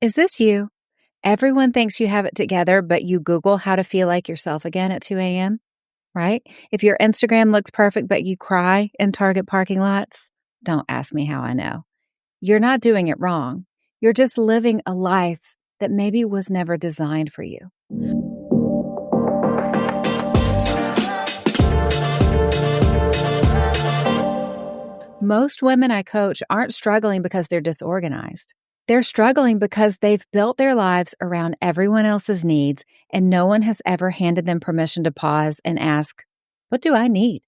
Is this you? Everyone thinks you have it together, but you Google how to feel like yourself again at 2 a.m., right? If your Instagram looks perfect, but you cry in Target parking lots, don't ask me how I know. You're not doing it wrong. You're just living a life that maybe was never designed for you. Most women I coach aren't struggling because they're disorganized. They're struggling because they've built their lives around everyone else's needs, and no one has ever handed them permission to pause and ask, what do I need?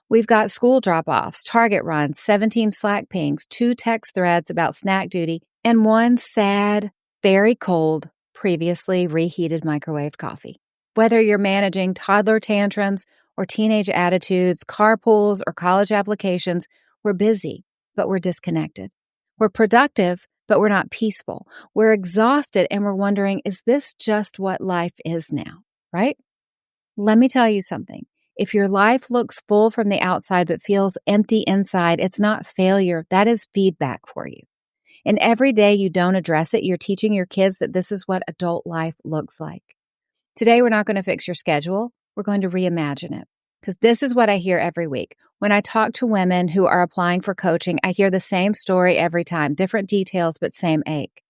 We've got school drop-offs, Target runs, 17 Slack pings, 2 text threads about snack duty, and 1 sad, very cold, previously reheated microwave coffee. Whether you're managing toddler tantrums or teenage attitudes, carpools or college applications, we're busy, but we're disconnected. We're productive, but we're not peaceful. We're exhausted, and we're wondering, is this just what life is now, right? Let me tell you something. If your life looks full from the outside but feels empty inside, it's not failure. That is feedback for you. And every day you don't address it, you're teaching your kids that this is what adult life looks like. Today, we're not going to fix your schedule. We're going to reimagine it. Because this is what I hear every week. When I talk to women who are applying for coaching, I hear the same story every time, different details, but same ache.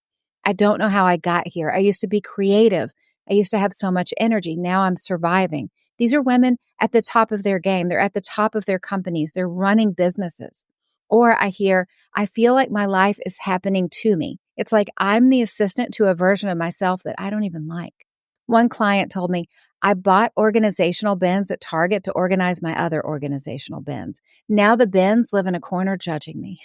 I don't know how I got here. I used to be creative. I used to have so much energy. Now I'm surviving. These are women at the top of their game. They're at the top of their companies. They're running businesses. Or I hear, I feel like my life is happening to me. It's like I'm the assistant to a version of myself that I don't even like. One client told me, I bought organizational bins at Target to organize my other organizational bins. Now the bins live in a corner judging me.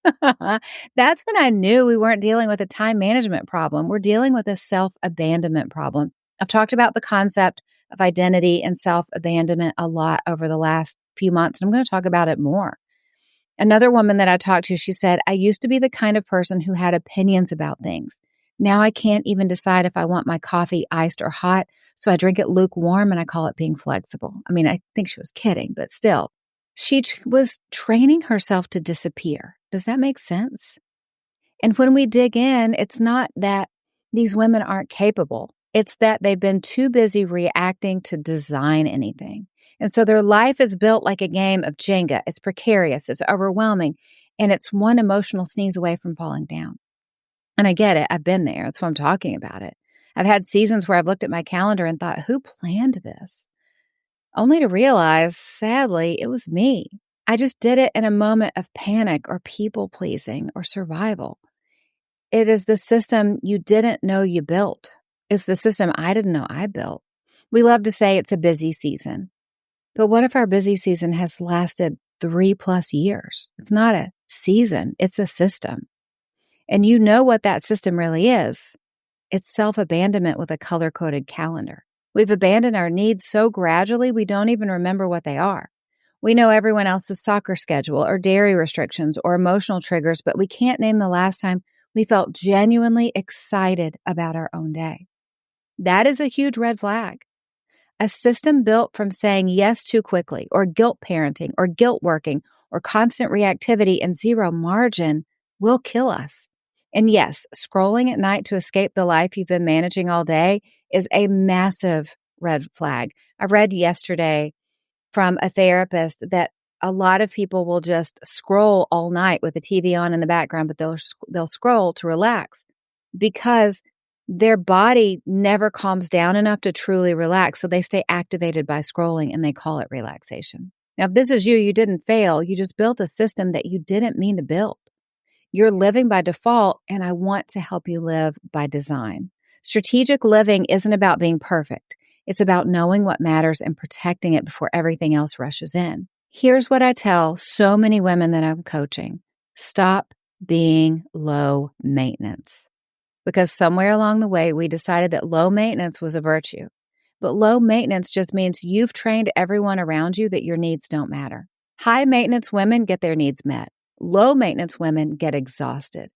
That's when I knew we weren't dealing with a time management problem. We're dealing with a self-abandonment problem. I've talked about the concept of identity and self-abandonment a lot over the last few months, and I'm going to talk about it more. Another woman that I talked to, she said, I used to be the kind of person who had opinions about things. Now I can't even decide if I want my coffee iced or hot, so I drink it lukewarm and I call it being flexible. I mean, I think she was kidding, but still. She was training herself to disappear. Does that make sense? And when we dig in, it's not that these women aren't capable. It's that they've been too busy reacting to design anything. And so their life is built like a game of Jenga. It's precarious, it's overwhelming, and it's one emotional sneeze away from falling down. And I get it. I've been there. That's why I'm talking about it. I've had seasons where I've looked at my calendar and thought, who planned this? Only to realize, sadly, it was me. I just did it in a moment of panic or people pleasing or survival. It is the system you didn't know you built. It's the system I didn't know I built. We love to say it's a busy season. But what if our busy season has lasted 3+ years? It's not a season. It's a system. And you know what that system really is. It's self-abandonment with a color-coded calendar. We've abandoned our needs so gradually we don't even remember what they are. We know everyone else's soccer schedule or dairy restrictions or emotional triggers, but we can't name the last time we felt genuinely excited about our own day. That is a huge red flag. A system built from saying yes too quickly or guilt parenting or guilt working or constant reactivity and zero margin will kill us. And yes, scrolling at night to escape the life you've been managing all day is a massive red flag. I read yesterday from a therapist that a lot of people will just scroll all night with the TV on in the background, but they'll scroll to relax because their body never calms down enough to truly relax. So they stay activated by scrolling and they call it relaxation. Now, if this is you, you didn't fail. You just built a system that you didn't mean to build. You're living by default, and I want to help you live by design. Strategic living isn't about being perfect. It's about knowing what matters and protecting it before everything else rushes in. Here's what I tell so many women that I'm coaching. Stop being low maintenance. Because somewhere along the way, we decided that low maintenance was a virtue. But low maintenance just means you've trained everyone around you that your needs don't matter. High maintenance women get their needs met. Low maintenance women get exhausted.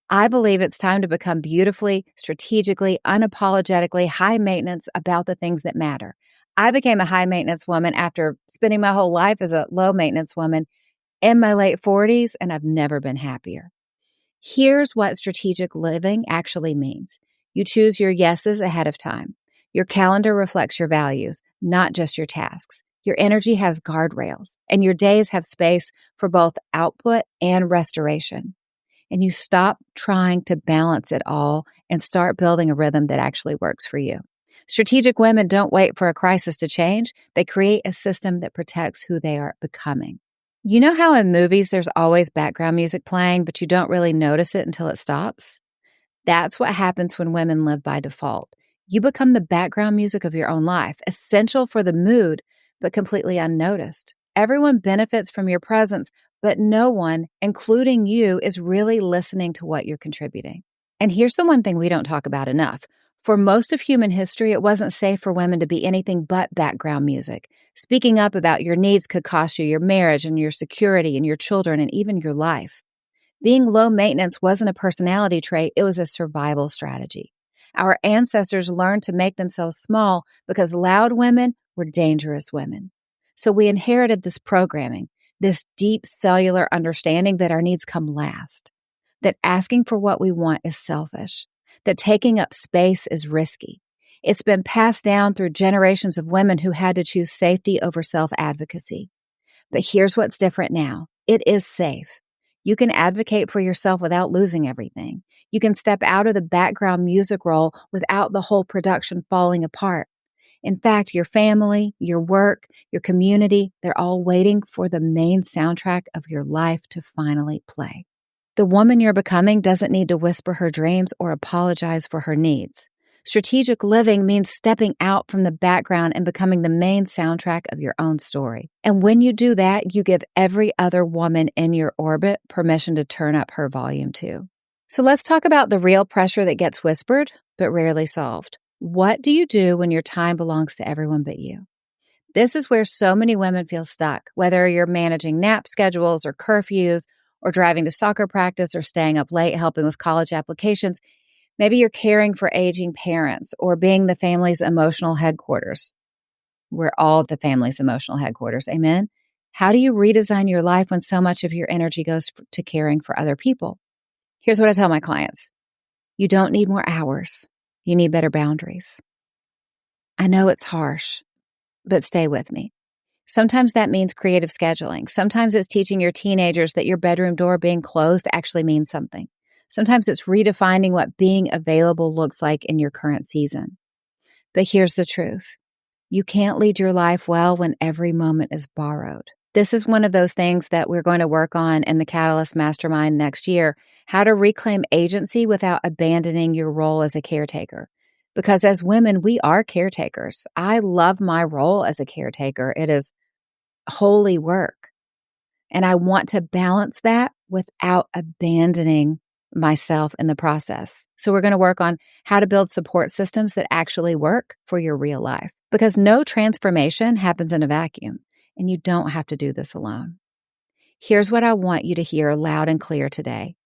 I believe it's time to become beautifully, strategically, unapologetically high maintenance about the things that matter. I became a high maintenance woman after spending my whole life as a low maintenance woman in my late 40s, and I've never been happier. Here's what strategic living actually means. You choose your yeses ahead of time. Your calendar reflects your values, not just your tasks. Your energy has guardrails, and your days have space for both output and restoration. And you stop trying to balance it all and start building a rhythm that actually works for you. Strategic women don't wait for a crisis to change. They create a system that protects who they are becoming. You know how in movies there's always background music playing, but you don't really notice it until it stops? That's what happens when women live by default. You become the background music of your own life, essential for the mood, but completely unnoticed. Everyone benefits from your presence, but no one, including you, is really listening to what you're contributing. And here's the one thing we don't talk about enough. For most of human history, it wasn't safe for women to be anything but background music. Speaking up about your needs could cost you your marriage and your security and your children and even your life. Being low maintenance wasn't a personality trait, it was a survival strategy. Our ancestors learned to make themselves small because loud women were dangerous women. So we inherited this programming, this deep cellular understanding that our needs come last, that asking for what we want is selfish, that taking up space is risky. It's been passed down through generations of women who had to choose safety over self-advocacy. But here's what's different now. It is safe. You can advocate for yourself without losing everything. You can step out of the background music role without the whole production falling apart. In fact, your family, your work, your community, they're all waiting for the main soundtrack of your life to finally play. The woman you're becoming doesn't need to whisper her dreams or apologize for her needs. Strategic living means stepping out from the background and becoming the main soundtrack of your own story. And when you do that, you give every other woman in your orbit permission to turn up her volume too. So let's talk about the real pressure that gets whispered, but rarely solved. What do you do when your time belongs to everyone but you? This is where so many women feel stuck, whether you're managing nap schedules or curfews, or driving to soccer practice or staying up late helping with college applications. Maybe you're caring for aging parents or being the family's emotional headquarters. We're all the family's emotional headquarters, amen? How do you redesign your life when so much of your energy goes to caring for other people? Here's what I tell my clients. You don't need more hours. You need better boundaries. I know it's harsh, but stay with me. Sometimes that means creative scheduling. Sometimes it's teaching your teenagers that your bedroom door being closed actually means something. Sometimes it's redefining what being available looks like in your current season. But here's the truth. You can't lead your life well when every moment is borrowed. This is one of those things that we're going to work on in the Catalyst Mastermind next year, how to reclaim agency without abandoning your role as a caretaker. Because as women, we are caretakers. I love my role as a caretaker. It is holy work. And I want to balance that without abandoning myself in the process. So we're going to work on how to build support systems that actually work for your real life. Because no transformation happens in a vacuum, and you don't have to do this alone. Here's what I want you to hear loud and clear today.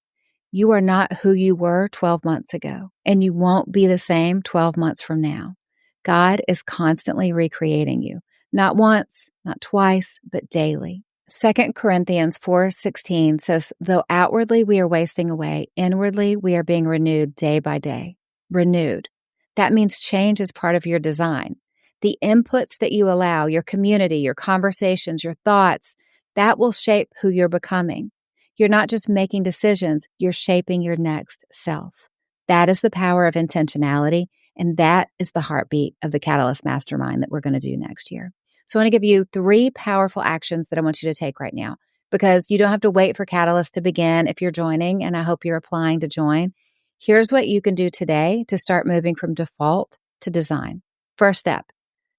You are not who you were 12 months ago, and you won't be the same 12 months from now. God is constantly recreating you. Not once, not twice, but daily. 2 Corinthians 4:16 says, though outwardly we are wasting away, inwardly we are being renewed day by day. Renewed. That means change is part of your design. The inputs that you allow, your community, your conversations, your thoughts, that will shape who you're becoming. You're not just making decisions, you're shaping your next self. That is the power of intentionality, and that is the heartbeat of the Catalyst Mastermind that we're going to do next year. So I want to give you 3 powerful actions that I want you to take right now, because you don't have to wait for Catalyst to begin if you're joining, and I hope you're applying to join. Here's what you can do today to start moving from default to design. First step,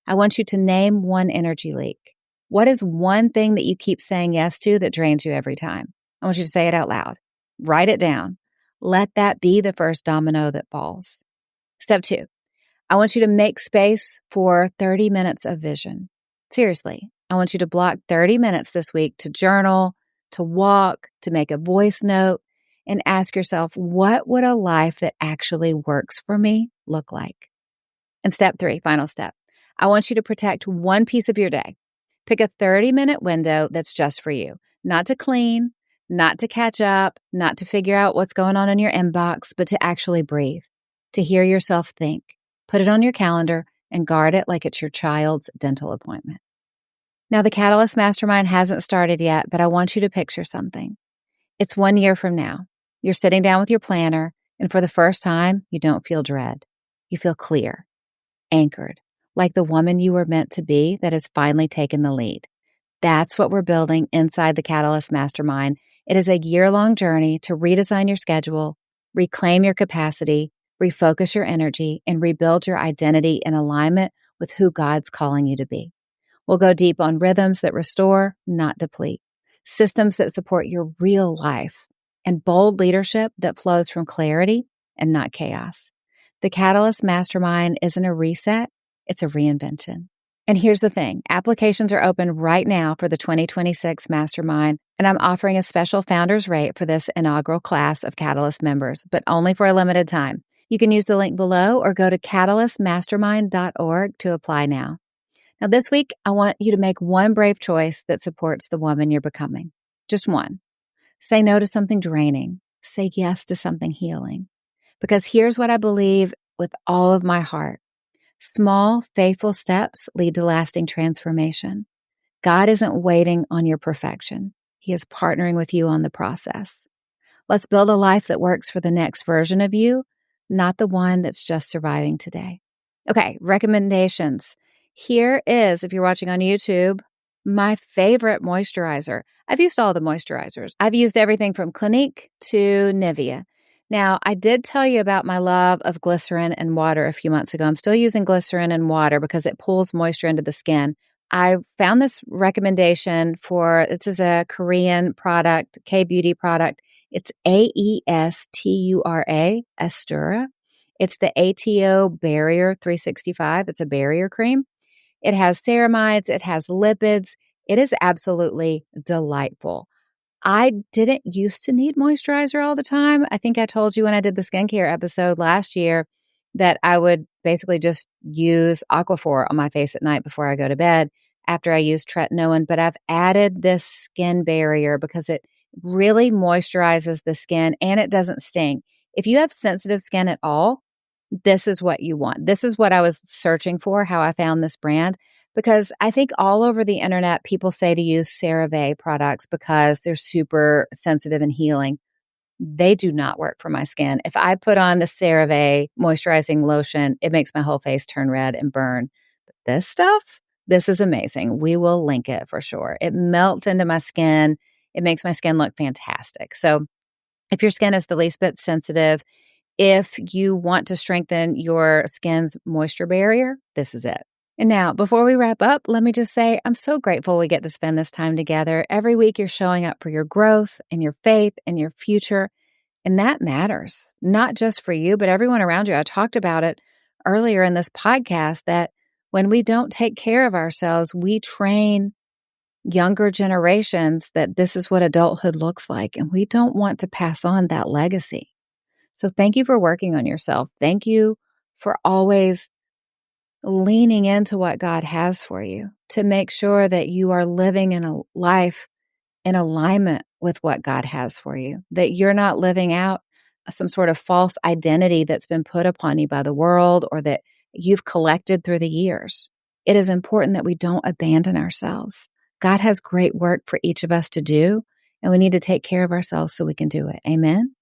I want you to name one energy leak. What is one thing that you keep saying yes to that drains you every time? I want you to say it out loud. Write it down. Let that be the first domino that falls. Step 2, I want you to make space for 30 minutes of vision. Seriously, I want you to block 30 minutes this week to journal, to walk, to make a voice note, and ask yourself, what would a life that actually works for me look like? And step 3, final step, I want you to protect one piece of your day. Pick a 30-minute window that's just for you, not to clean, not to catch up, not to figure out what's going on in your inbox, but to actually breathe, to hear yourself think. Put it on your calendar and guard it like it's your child's dental appointment. Now, the Catalyst Mastermind hasn't started yet, but I want you to picture something. It's 1 year from now. You're sitting down with your planner, and for the first time, you don't feel dread. You feel clear, anchored, like the woman you were meant to be that has finally taken the lead. That's what we're building inside the Catalyst Mastermind. It is a year-long journey to redesign your schedule, reclaim your capacity, refocus your energy, and rebuild your identity in alignment with who God's calling you to be. We'll go deep on rhythms that restore, not deplete, systems that support your real life, and bold leadership that flows from clarity and not chaos. The Catalyst Mastermind isn't a reset, it's a reinvention. And here's the thing, applications are open right now for the 2026 Mastermind, and I'm offering a special founder's rate for this inaugural class of Catalyst members, but only for a limited time. You can use the link below or go to catalystmastermind.org to apply now. Now, this week, I want you to make one brave choice that supports the woman you're becoming. Just one. Say no to something draining. Say yes to something healing. Because here's what I believe with all of my heart. Small, faithful steps lead to lasting transformation. God isn't waiting on your perfection. He is partnering with you on the process. Let's build a life that works for the next version of you, not the one that's just surviving today. Okay, recommendations. Here is, if you're watching on YouTube, my favorite moisturizer. I've used all the moisturizers. I've used everything from Clinique to Nivea. Now, I did tell you about my love of glycerin and water a few months ago. I'm still using glycerin and water because it pulls moisture into the skin. I found this recommendation this is a Korean product, K-beauty product. It's Aestura, Estura. It's the ATO Barrier 365. It's a barrier cream. It has ceramides. It has lipids. It is absolutely delightful. I didn't used to need moisturizer all the time. I think I told you when I did the skincare episode last year that I would basically just use Aquaphor on my face at night before I go to bed after I use tretinoin. But I've added this skin barrier because it really moisturizes the skin and it doesn't sting. If you have sensitive skin at all, this is what you want. This is what I was searching for, how I found this brand, because I think all over the internet, people say to use CeraVe products because they're super sensitive and healing. They do not work for my skin. If I put on the CeraVe moisturizing lotion, it makes my whole face turn red and burn. But this stuff, this is amazing. We will link it for sure. It melts into my skin. It makes my skin look fantastic. So if your skin is the least bit sensitive, if you want to strengthen your skin's moisture barrier, this is it. And now, before we wrap up, let me just say I'm so grateful we get to spend this time together. Every week you're showing up for your growth and your faith and your future. And that matters, not just for you, but everyone around you. I talked about it earlier in this podcast that when we don't take care of ourselves, we train younger generations that this is what adulthood looks like. And we don't want to pass on that legacy. So thank you for working on yourself. Thank you for always leaning into what God has for you to make sure that you are living in a life in alignment with what God has for you, that you're not living out some sort of false identity that's been put upon you by the world or that you've collected through the years. It is important that we don't abandon ourselves. God has great work for each of us to do, and we need to take care of ourselves so we can do it. Amen?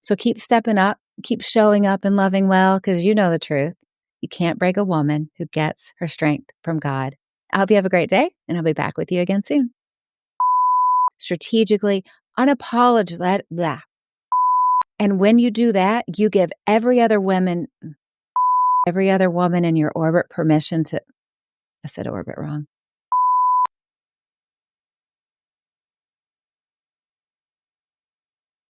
So keep stepping up, keep showing up and loving well, because you know the truth. You can't break a woman who gets her strength from God. I hope you have a great day, and I'll be back with you again soon. Strategically, unapologetic. And when you do that, you give every other woman in your orbit permission to, I said orbit wrong.